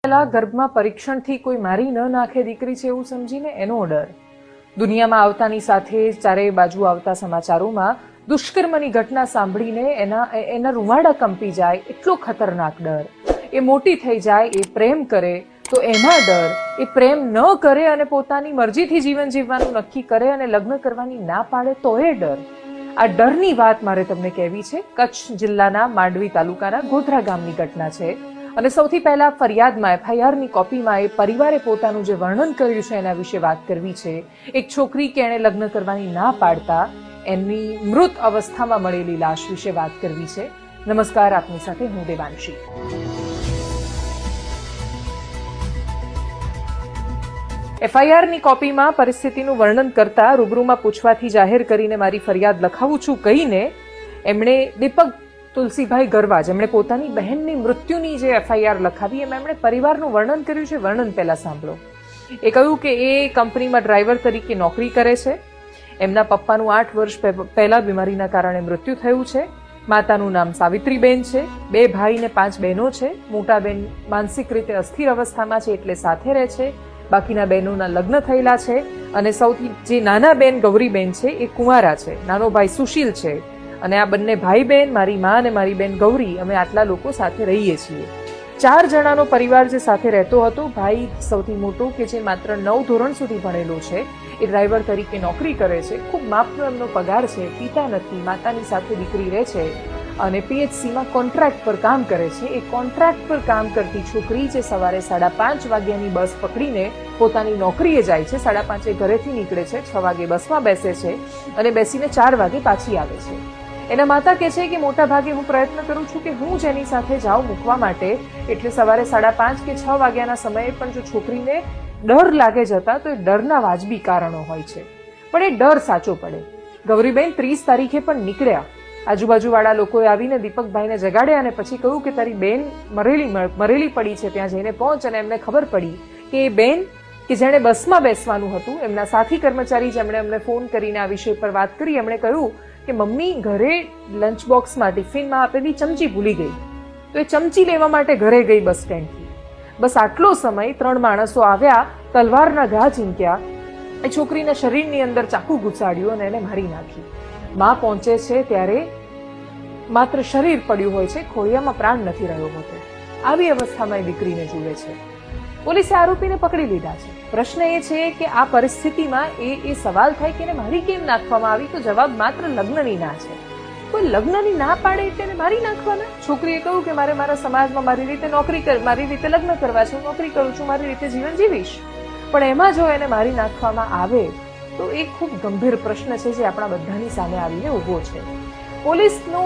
પહેલા ગર્ભમાં પરીક્ષણથી કોઈ મારી ન નાખે દીકરી છે એવું સમજીને એનો ડર, દુનિયામાં આવતાની સાથે ચારે બાજુ આવતા સમાચારોમાં દુષ્કર્મની ઘટના સાંભળીને એના રૂવાડા કંપી જાય એટલો ખતરનાક ડર, એ મોટી થઈ જાય, એ પ્રેમ કરે તો એમાં ડર, એ પ્રેમ ન કરે અને પોતાની મરજીથી જીવન જીવવાનું નક્કી કરે અને લગ્ન કરવાની ના પાડે તો એ ડર. આ ડરની વાત મારે તમને કહેવી છે. કચ્છ જિલ્લાના માંડવી તાલુકાના ગોધરા ગામની ઘટના છે અને સૌથી પહેલા ફરિયાદમાં FIRની કોપીમાં એ પરિવારે પોતાનું જે વર્ણન કર્યું છે એના વિશે વાત કરવી છે. એક છોકરી કે એણે લગ્ન કરવાની ના પાડતા એમની મૃત અવસ્થામાં મળેલી લાશ વિશે વાત કરવી છે. નમસ્કાર, આપની સાથે હું દેવાંશી. FIRની કોપીમાં પરિસ્થિતિનું વર્ણન કરતા રૂબરૂમાં પૂછવાથી જાહેર કરીને મારી ફરિયાદ લખાવું છું કહીને એમણે દીપક તુલસીભાઈ ગરવા, જેમણે પોતાની બહેનની મૃત્યુની જે FIR લખાવી એમાં એમણે પરિવારનું વર્ણન કર્યું છે. વર્ણન પહેલા સાંભળો. એ કહ્યું કે એ કંપનીમાં ડ્રાઈવર તરીકે નોકરી કરે છે. એમના પપ્પાનું 8 વર્ષ પહેલા બીમારીના કારણે મૃત્યુ થયું છે. માતાનું નામ સાવિત્રીબેન છે. 2 ભાઈ ને 5 બહેનો છે. મોટા બેન માનસિક રીતે અસ્થિર અવસ્થામાં છે એટલે સાથે રહે છે. બાકીના બહેનોના લગ્ન થયેલા છે અને સૌથી જે નાના બેન ગૌરીબેન છે એ કુંવારા છે. નાનો ભાઈ સુશીલ છે અને આ બંને ભાઈ બહેન, મારી મા અને મારી બેન ગૌરી, અમે આટલા લોકો સાથે રહીએ છીએ. 4 જણાનો પરિવાર જે સાથે રહેતો હતો. ભાઈ સૌથી મોટો કે જે માત્ર 9 ધોરણ સુધી ભણેલો છે, એ ડ્રાઈવર તરીકે નોકરી કરે છે. ખૂબ માપનો એમનો પગાર છે. પિતા નથી, માતાની સાથે દીકરી રહે છે અને PHCમાં કોન્ટ્રાક્ટ પર કામ કરે છે. એ કોન્ટ્રાક્ટ પર કામ કરતી છોકરી જે સવારે 5:30 વાગ્યાની બસ પકડીને પોતાની નોકરીએ જાય છે, 5:30 ઘરેથી નીકળે છે, 6 વાગે બસમાં બેસે છે અને બેસીને 4 વાગે પાછી આવે છે. એના માતા કહે છે કે મોટા ભાગે હું પ્રયત્ન કરું છું કે હું જેની સાથે જાઉં મૂકવા માટે, એટલે સવારે 5:30 કે 6 વાગ્યાના સમયે પણ જો છોકરીને ડર લાગે જતા તો એ ડરના વાજબી કારણો હોય છે, પણ એ ડર સાચો પડે. ગૌરીબેન 30 તારીખે પણ નીકળ્યા. આજુબાજુવાળા લોકોએ આવીને દીપકભાઈને જગાડ્યા અને પછી કહ્યું કે તારી બેન મરેલી પડી છે, ત્યાં જઈને પહોંચ. અને એમને ખબર પડી કે એ બેન કે જેણે બસમાં બેસવાનું હતું, એમના સાથી કર્મચારી જેમણે અમને ફોન કરીને આ વિષય પર વાત કરી, એમણે કહ્યું કે મમ્મી ઘરે લંચ બોક્સમાં ટિફિનમાં આપેલી ચમચી ભૂલી ગઈ, તો એ ચમચી લેવા માટે ઘરે ગઈ બસ સ્ટેન્ડથી. બસ આટલો સમય 3 માણસો આવ્યા, તલવારના ઘા ઝીંક્યા, એ છોકરીના શરીરની અંદર ચાકુ ઘુસાડ્યું અને એને મારી નાખી. માં પહોંચે છે ત્યારે માત્ર શરીર પડ્યું હોય છે, ખોળિયામાં પ્રાણ નથી રહ્યો હોતો. આવી અવસ્થામાં એ દીકરીને જુએ છે. પોલીસે આરોપીને પકડી લીધા છે. પ્રશ્ન એ છે કે આ પરિસ્થિતિમાં એ સવાલ થાય કે એને મારી કેમ નાખવામાં આવી, તો જવાબ માત્ર લગ્નની ના છે. કોઈ લગ્નની ના પાડે એટલે એને મારી નાખવાના? છોકરીએ કહ્યું કે મારે મારા સમાજમાં મારી રીતે મારી રીતે લગ્ન કરવા છે, હું નોકરી કરું છું, મારી રીતે જીવન જીવીશ. પણ એમાં જો એને મારી નાખવામાં આવે તો એ ખૂબ ગંભીર પ્રશ્ન છે જે આપણા બધાની સામે આવીને ઊભો છે. પોલીસનો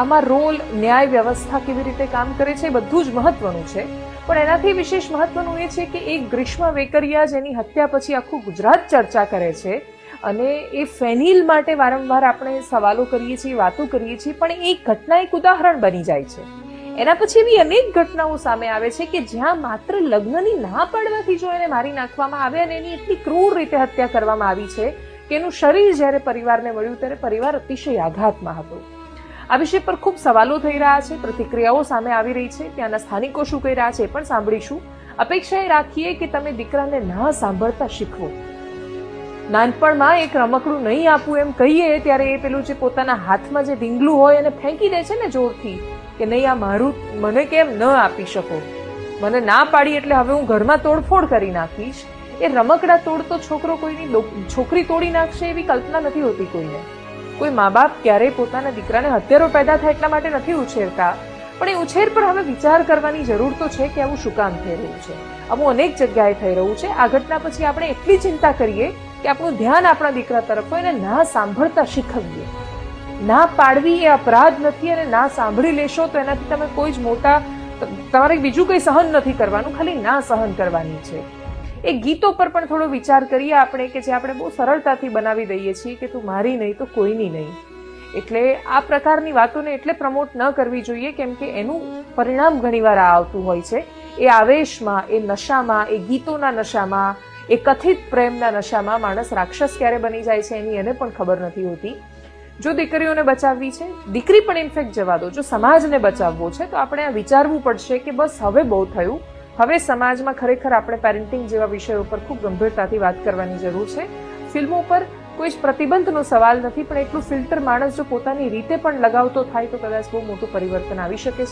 આમાં રોલ, ન્યાય વ્યવસ્થા કેવી રીતે કામ કરે છે એ બધું જ મહત્વનું છે, પણ એનાથી વિશેષ મહત્વનું એ છે કે એક ગ્રીષ્મ વેકરિયા જેની હત્યા પછી આખું ગુજરાત ચર્ચા કરે છે અને એ ફેનિલ માટે વારંવાર આપણે સવાલો કરીએ છીએ, વાતો કરીએ છીએ, પણ એક ઘટના એક ઉદાહરણ બની જાય છે. એના પછી એવી અનેક ઘટનાઓ સામે આવે છે કે જ્યાં માત્ર લગ્નની ના પાડવાથી જો એને મારી નાખવામાં આવે અને એની એટલી ક્રૂર રીતે હત્યા કરવામાં આવી છે કે એનું શરીર જ્યારે પરિવારને મળ્યું ત્યારે પરિવાર અતિશય આઘાતમાં હતો. આ વિષય પર ખૂબ સવાલો થઈ રહ્યા છે, પ્રતિક્રિયાઓ સામે આવી રહી છે. ત્યાંના સ્થાનિકો શું કહી રહ્યા છે એ પણ સાંભળીશું. અપેક્ષા એ રાખીએ કે તમે દીકરાને ના સાંભળતા શીખવો. નાનપણમાં એક રમકડું નહીં આપવું એમ કહીએ ત્યારે એ પેલું જે પોતાના હાથમાં જે ઢીંગલું હોય એને ફેંકી દે છે ને જોરથી, કે નહીં આ મારું, મને કેમ ન આપી શકો, મને ના પાડી એટલે હવે હું ઘરમાં તોડફોડ કરી નાખીશ. એ રમકડા તોડતો છોકરો કોઈની છોકરી તોડી નાખશે એવી કલ્પના નથી હોતી કોઈને. કોઈ મા બાપ ક્યારેય પોતાના દીકરાને હત્યારો પેદા થાય એટલા માટે નથી ઉછેરતા, પણ એ ઉછેર પર હવે વિચાર કરવાની જરૂર તો છે કે આવું શું કામ થઈ રહ્યું છે. આવું અનેક જગ્યાએ થઈ રહ્યું છે. આ ઘટના પછી આપણે એટલી ચિંતા કરીએ કે આપણું ધ્યાન આપણા દીકરા તરફ હોય અને ના સાંભળતા શીખવીએ. ના પાડવી એ અપરાધ નથી અને ના સાંભળી લેશો તો એનાથી તમે કોઈ જ મોટા, તમારે બીજું કંઈ સહન નથી કરવાનું, ખાલી ના સહન કરવાની છે. એ ગીતો પર પણ થોડો વિચાર કરીએ આપણે કે જે આપણે બહુ સરળતાથી બનાવી દઈએ છીએ કે તું મારી નહીં તો કોઈની નહીં. એટલે આ પ્રકારની વાતોને એટલે પ્રમોટ ન કરવી જોઈએ, કેમ કે એનું પરિણામ ઘણીવાર આવતું હોય છે. એ આવેશમાં, એ નશામાં, એ ગીતોના નશામાં, એ કથિત પ્રેમના નશામાં માણસ રાક્ષસ ક્યારે બની જાય છે એની એને પણ ખબર નથી હોતી. જો દીકરીઓને બચાવવી છે, દીકરી પણ ઇનફેક્ટ જવા દો, જો સમાજને બચાવવો છે તો આપણે આ વિચારવું પડશે કે બસ હવે બહુ થયું, હવે સમાજમાં ખરેખર આપણે પેરેન્ટિંગ જેવા વિષયો પર ખૂબ ગંભીરતાથી વાત કરવાની જરૂર છે. ફિલ્મો પર કોઈ જ પ્રતિબંધનો સવાલ નથી, પણ એટલું ફિલ્ટર માણસ જો પોતાની રીતે પણ લગાવતો થાય તો કદાચ બહુ મોટું પરિવર્તન આવી શકે છે.